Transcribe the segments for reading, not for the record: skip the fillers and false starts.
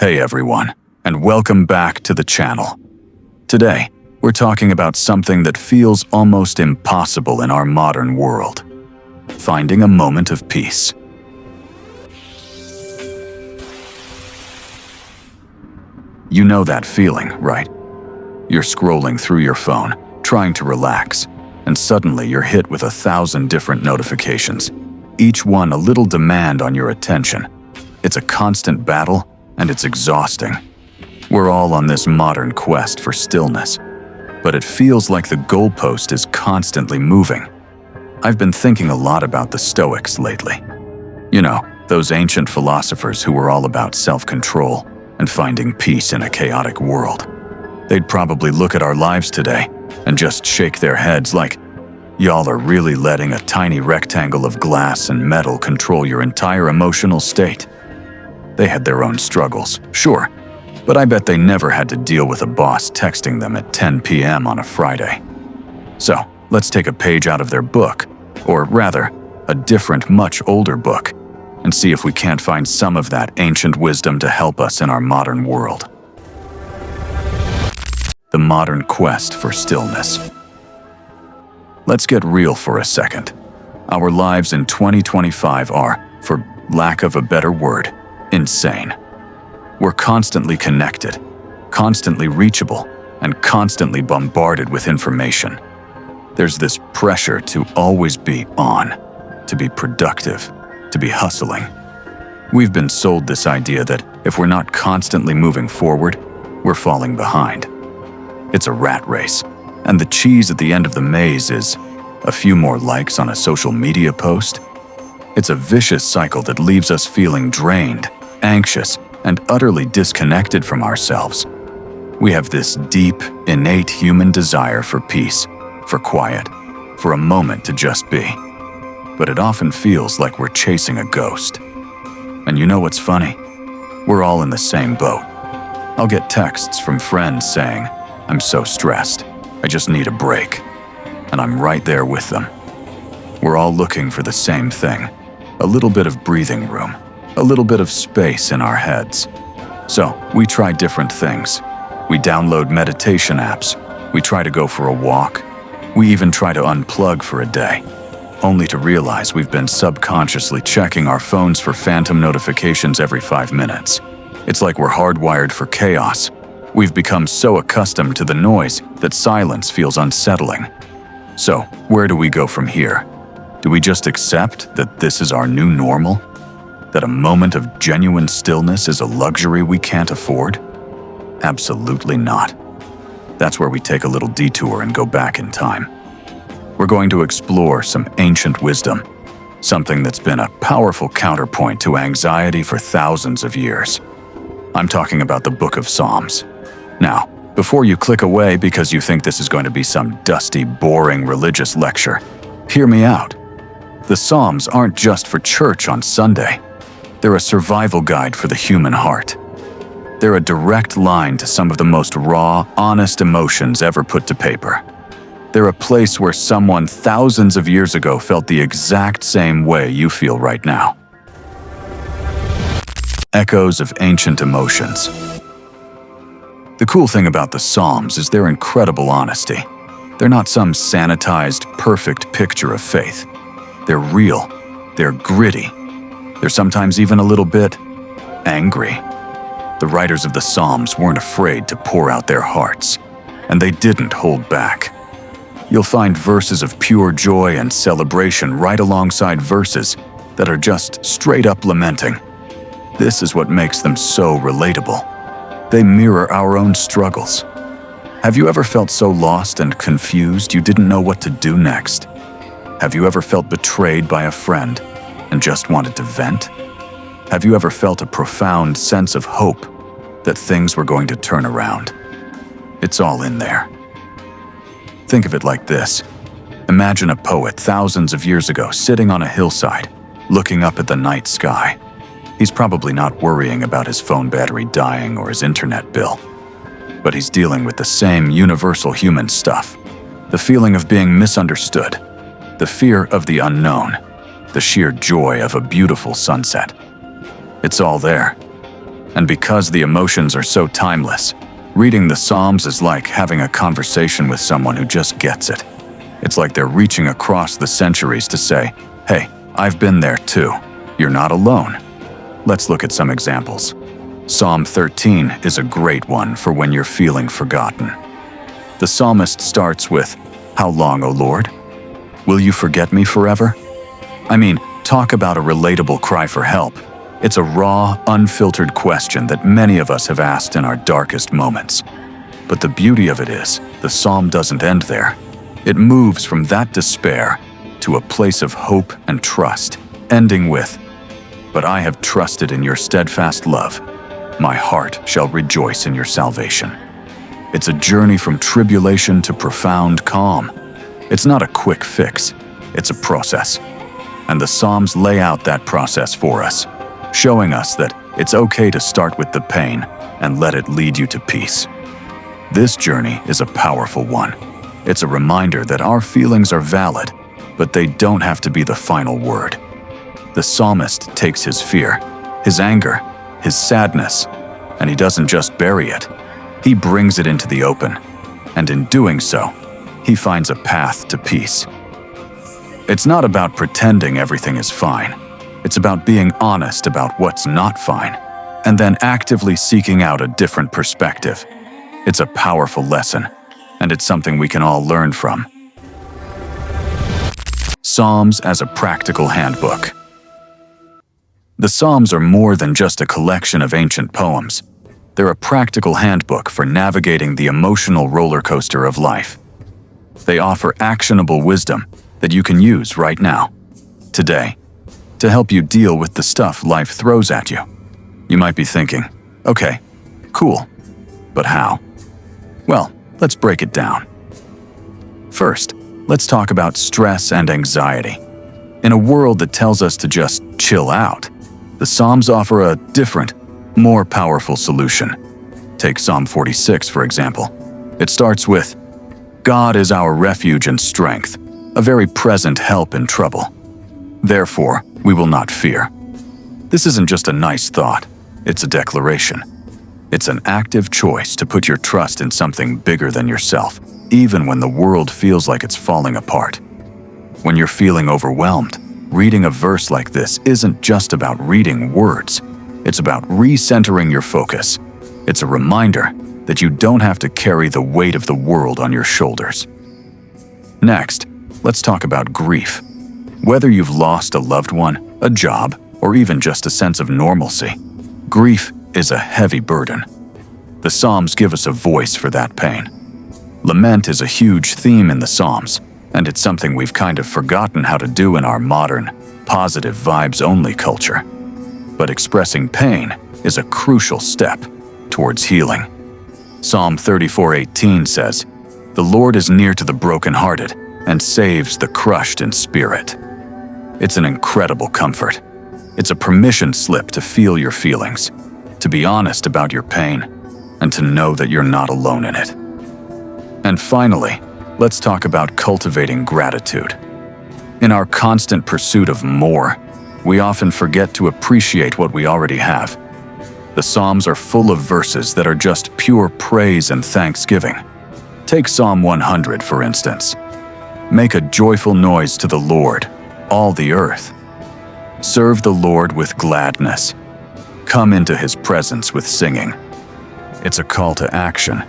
Hey everyone, and welcome back to the channel. Today, we're talking about something that feels almost impossible in our modern world: finding a moment of peace. You know that feeling, right? You're scrolling through your phone, trying to relax, and suddenly you're hit with 1,000 different notifications, each one a little demand on your attention. It's a constant battle, and it's exhausting. We're all on this modern quest for stillness, but it feels like the goalpost is constantly moving. I've been thinking a lot about the Stoics lately. You know, those ancient philosophers who were all about self-control and finding peace in a chaotic world. They'd probably look at our lives today and just shake their heads like, y'all are really letting a tiny rectangle of glass and metal control your entire emotional state. They had their own struggles, sure, but I bet they never had to deal with a boss texting them at 10 p.m. on a Friday. So, let's take a page out of their book, or rather, a different, much older book, and see if we can't find some of that ancient wisdom to help us in our modern world. The modern quest for stillness. Let's get real for a second. Our lives in 2025 are, for lack of a better word, insane. We're constantly connected, constantly reachable, and constantly bombarded with information. There's this pressure to always be on, to be productive, to be hustling. We've been sold this idea that if we're not constantly moving forward, we're falling behind. It's a rat race, and the cheese at the end of the maze is a few more likes on a social media post. It's a vicious cycle that leaves us feeling drained, anxious, and utterly disconnected from ourselves. We have this deep, innate human desire for peace, for quiet, for a moment to just be. But it often feels like we're chasing a ghost. And you know what's funny? We're all in the same boat. I'll get texts from friends saying, "I'm so stressed, I just need a break." And I'm right there with them. We're all looking for the same thing, a little bit of breathing room, a little bit of space in our heads. So, we try different things. We download meditation apps. We try to go for a walk. We even try to unplug for a day, only to realize we've been subconsciously checking our phones for phantom notifications every 5 minutes. It's like we're hardwired for chaos. We've become so accustomed to the noise that silence feels unsettling. So, where do we go from here? Do we just accept that this is our new normal? That a moment of genuine stillness is a luxury we can't afford? Absolutely not. That's where we take a little detour and go back in time. We're going to explore some ancient wisdom, something that's been a powerful counterpoint to anxiety for thousands of years. I'm talking about the Book of Psalms. Now, before you click away because you think this is going to be some dusty, boring religious lecture, hear me out. The Psalms aren't just for church on Sunday. They're a survival guide for the human heart. They're a direct line to some of the most raw, honest emotions ever put to paper. They're a place where someone thousands of years ago felt the exact same way you feel right now. Echoes of ancient emotions. The cool thing about the Psalms is their incredible honesty. They're not some sanitized, perfect picture of faith. They're real. They're gritty. They're sometimes even a little bit angry. The writers of the Psalms weren't afraid to pour out their hearts, and they didn't hold back. You'll find verses of pure joy and celebration right alongside verses that are just straight up lamenting. This is what makes them so relatable. They mirror our own struggles. Have you ever felt so lost and confused you didn't know what to do next? Have you ever felt betrayed by a friend and just wanted to vent? Have you ever felt a profound sense of hope that things were going to turn around? It's all in there. Think of it like this. Imagine a poet thousands of years ago sitting on a hillside, looking up at the night sky. He's probably not worrying about his phone battery dying or his internet bill. But he's dealing with the same universal human stuff. The feeling of being misunderstood. The fear of the unknown. The sheer joy of a beautiful sunset. It's all there. And because the emotions are so timeless, reading the Psalms is like having a conversation with someone who just gets it. It's like they're reaching across the centuries to say, "Hey, I've been there too. You're not alone." Let's look at some examples. Psalm 13 is a great one for when you're feeling forgotten. The psalmist starts with, "How long, O Lord? Will you forget me forever?" I mean, talk about a relatable cry for help. It's a raw, unfiltered question that many of us have asked in our darkest moments. But the beauty of it is, the psalm doesn't end there. It moves from that despair to a place of hope and trust, ending with, "But I have trusted in your steadfast love. My heart shall rejoice in your salvation." It's a journey from tribulation to profound calm. It's not a quick fix, it's a process. And the Psalms lay out that process for us, showing us that it's okay to start with the pain and let it lead you to peace. This journey is a powerful one. It's a reminder that our feelings are valid, but they don't have to be the final word. The psalmist takes his fear, his anger, his sadness, and he doesn't just bury it. He brings it into the open, and in doing so, he finds a path to peace. It's not about pretending everything is fine. It's about being honest about what's not fine, and then actively seeking out a different perspective. It's a powerful lesson, and it's something we can all learn from. Psalms as a practical handbook. The Psalms are more than just a collection of ancient poems. They're a practical handbook for navigating the emotional roller coaster of life. They offer actionable wisdom that you can use right now, today, to help you deal with the stuff life throws at you. You might be thinking, okay, cool, but how? Well, let's break it down. First, let's talk about stress and anxiety. In a world that tells us to just chill out, the Psalms offer a different, more powerful solution. Take Psalm 46, for example. It starts with, "God is our refuge and strength, a very present help in trouble. Therefore, we will not fear." This isn't just a nice thought, it's a declaration. It's an active choice to put your trust in something bigger than yourself, even when the world feels like it's falling apart. When you're feeling overwhelmed, reading a verse like this isn't just about reading words. It's about recentering your focus. It's a reminder that you don't have to carry the weight of the world on your shoulders. Next, let's talk about grief. Whether you've lost a loved one, a job, or even just a sense of normalcy, grief is a heavy burden. The Psalms give us a voice for that pain. Lament is a huge theme in the Psalms, and it's something we've kind of forgotten how to do in our modern, positive vibes-only culture. But expressing pain is a crucial step towards healing. Psalm 34:18 says, "The Lord is near to the brokenhearted and saves the crushed in spirit." It's an incredible comfort. It's a permission slip to feel your feelings, to be honest about your pain, and to know that you're not alone in it. And finally, let's talk about cultivating gratitude. In our constant pursuit of more, we often forget to appreciate what we already have. The Psalms are full of verses that are just pure praise and thanksgiving. Take Psalm 100, for instance. "Make a joyful noise to the Lord, all the earth. Serve the Lord with gladness. Come into his presence with singing." It's a call to action.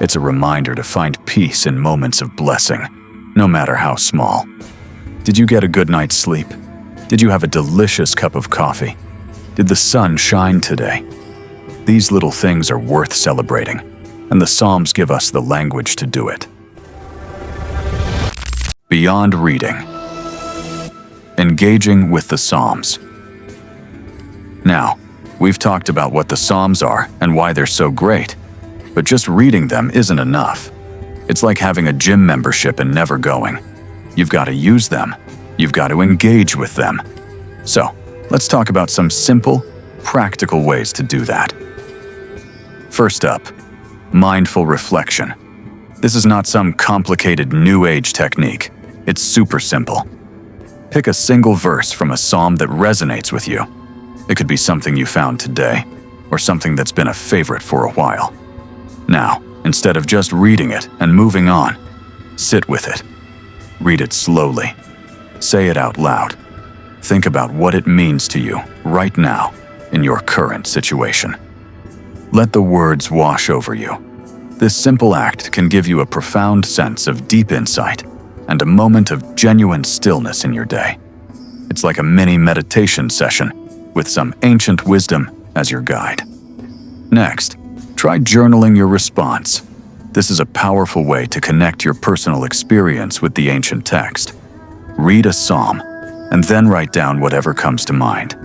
It's a reminder to find peace in moments of blessing, no matter how small. Did you get a good night's sleep? Did you have a delicious cup of coffee? Did the sun shine today? These little things are worth celebrating, and the Psalms give us the language to do it. Beyond reading. Engaging with the Psalms. Now, we've talked about what the Psalms are and why they're so great, but just reading them isn't enough. It's like having a gym membership and never going. You've got to use them. You've got to engage with them. So, let's talk about some simple, practical ways to do that. First up, mindful reflection. This is not some complicated New Age technique. It's super simple. Pick a single verse from a psalm that resonates with you. It could be something you found today, or something that's been a favorite for a while. Now, instead of just reading it and moving on, sit with it. Read it slowly. Say it out loud. Think about what it means to you right now in your current situation. Let the words wash over you. This simple act can give you a profound sense of deep insight and a moment of genuine stillness in your day. It's like a mini meditation session with some ancient wisdom as your guide. Next, try journaling your response. This is a powerful way to connect your personal experience with the ancient text. Read a psalm, and then write down whatever comes to mind.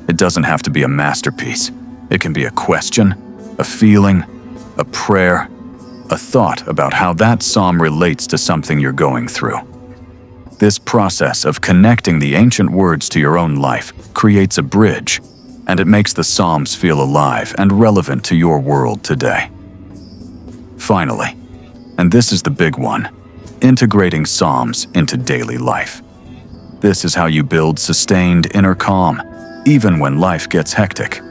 It doesn't have to be a masterpiece. It can be a question, a feeling, a prayer, a thought about how that psalm relates to something you're going through. This process of connecting the ancient words to your own life creates a bridge, and it makes the psalms feel alive and relevant to your world today. Finally, and this is the big one, integrating psalms into daily life. This is how you build sustained inner calm, even when life gets hectic.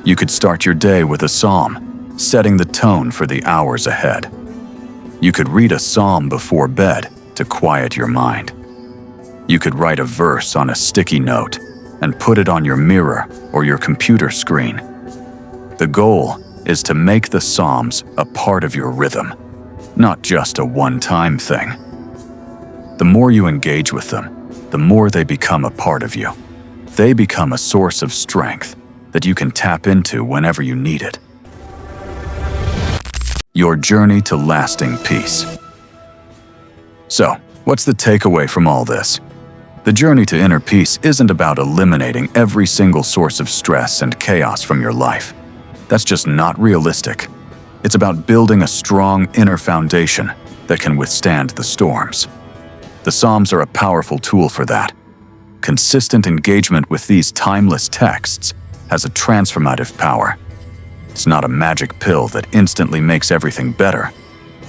You could start your day with a psalm, setting the tone for the hours ahead. You could read a psalm before bed to quiet your mind. You could write a verse on a sticky note and put it on your mirror or your computer screen. The goal is to make the psalms a part of your rhythm, not just a one-time thing. The more you engage with them, the more they become a part of you. They become a source of strength that you can tap into whenever you need it. Your journey to lasting peace. So, what's the takeaway from all this? The journey to inner peace isn't about eliminating every single source of stress and chaos from your life. That's just not realistic. It's about building a strong inner foundation that can withstand the storms. The Psalms are a powerful tool for that. Consistent engagement with these timeless texts has a transformative power. It's not a magic pill that instantly makes everything better,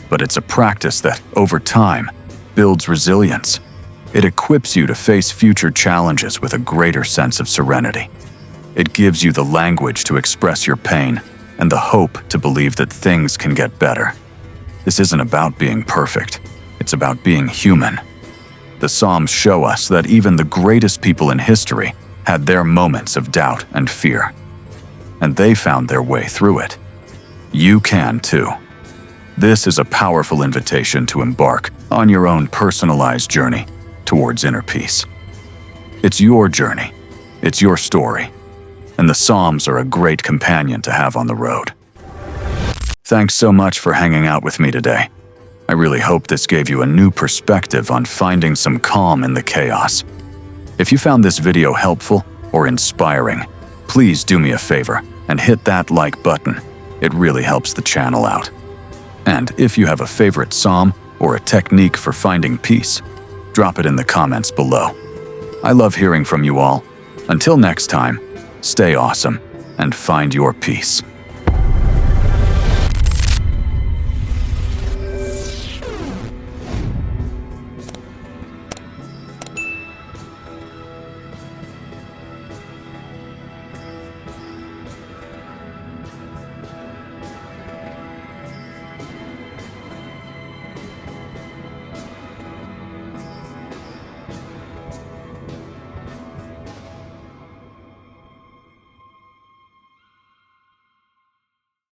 but it's a practice that, over time, builds resilience. It equips you to face future challenges with a greater sense of serenity. It gives you the language to express your pain and the hope to believe that things can get better. This isn't about being perfect. It's about being human. The Psalms show us that even the greatest people in history had their moments of doubt and fear, and they found their way through it. You can too. This is a powerful invitation to embark on your own personalized journey towards inner peace. It's your journey, it's your story, and the Psalms are a great companion to have on the road. Thanks so much for hanging out with me today. I really hope this gave you a new perspective on finding some calm in the chaos. If you found this video helpful or inspiring, please do me a favor and hit that like button. It really helps the channel out. And if you have a favorite psalm or a technique for finding peace, drop it in the comments below. I love hearing from you all. Until next time, stay awesome and find your peace.